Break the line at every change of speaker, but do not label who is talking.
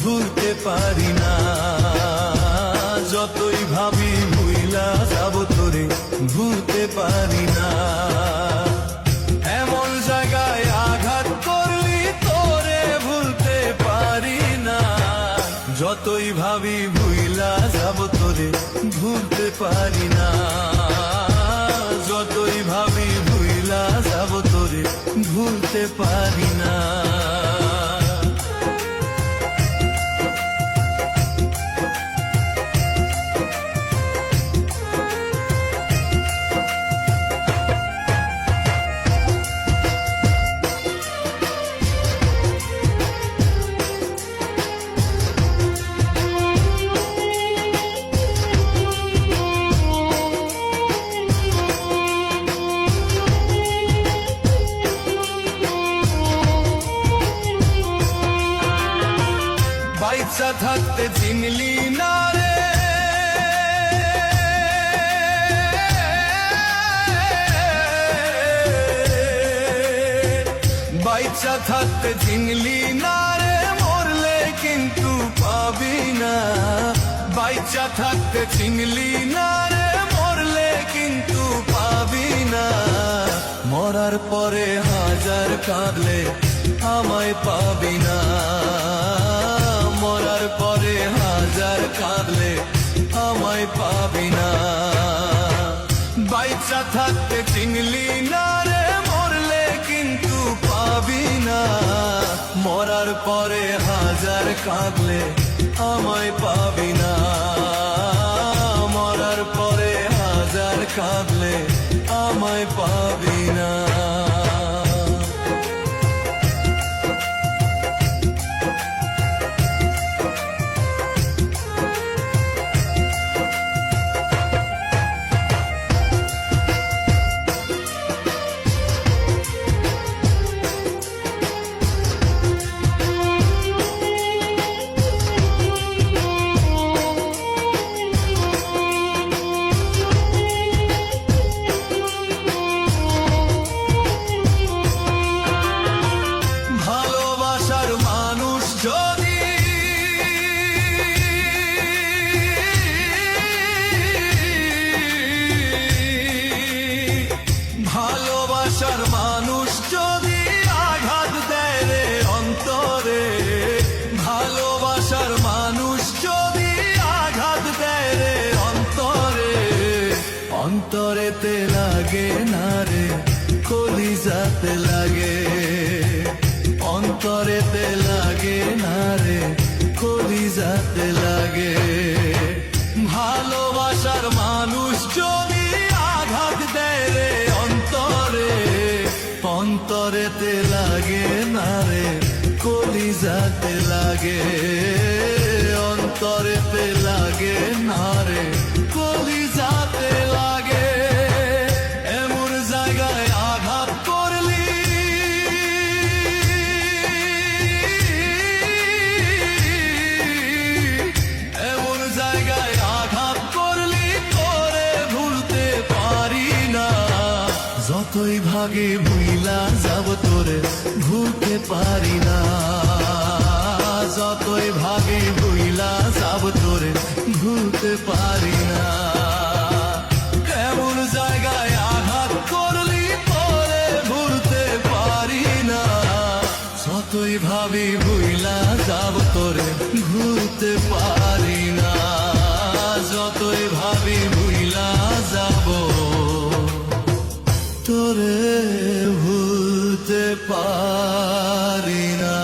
ভুলতে পারি না। যতই ভাবি ভুইলা যাব তোরে ভুলতে পারি না। এমন জায়গায় আঘাত করলি তোরে ভুলতে পারি না। যতই ভাবি ভুইলা যাব তোরে ভুলতে পারি না। যতই ভাবি ভুইলা যাব তোরে ভুলতে পারি না। বাইচা থাকতে চিনলি না রে, বাইচা থাকতে চিনলি না রে, মরলে কিন্তু পাবি না। বাইচা থাকতে চিনলি না রে, মরলে কিন্তু পাবি না। মরার পরে হাজার কাঁদলে আমায় পাবি না। মরার পরে হাজার কাঁদলে আমায় পাবি না। বাইচা থাকতে চিনলি না রে, মরলে কিন্তু পাবি না। মরার পরে হাজার কাঁদলে আমায় পাবি না। মরার পরে হাজার কাঁদলে আমায় পাবি না। ভালোবাসার মানুষ যদি আঘাত দেয় রে অন্তরে, ভালোবাসার মানুষ যদি আঘাত দেয় রে অন্তরে, অন্তরেতে লাগে না রে কলিজাতে লাগে। অন্তরেতে লাগে না রে কলিজাতে লাগে। ভালোবাসার মানুষ যদি আঘাত দেয় রে অন্তরে, অন্তরেতে লাগে না রে কলিজাতে লাগে। অন্তরেতে লাগে না রে কলিজাতে লাগে। এমন জায়গায় আঘাত করলি, এমন জায়গায় আঘাত করলি তোরে ভুলতে পারি না। যতই ভাগে ভুইলা যাব তোরে ভুলতে পারি না। যতই ভাগে ভুইলা যাব তোরে ভুলতে পারি না। এমন জায়গায় আঘাত করলি তোরে ভুলতে পারি না। যতই ভাবি ভুইলা যাব তোরে ভুলতে পারি না। যতই ভাবি ভুইলা যাব তোরে ভুলতে পারি না।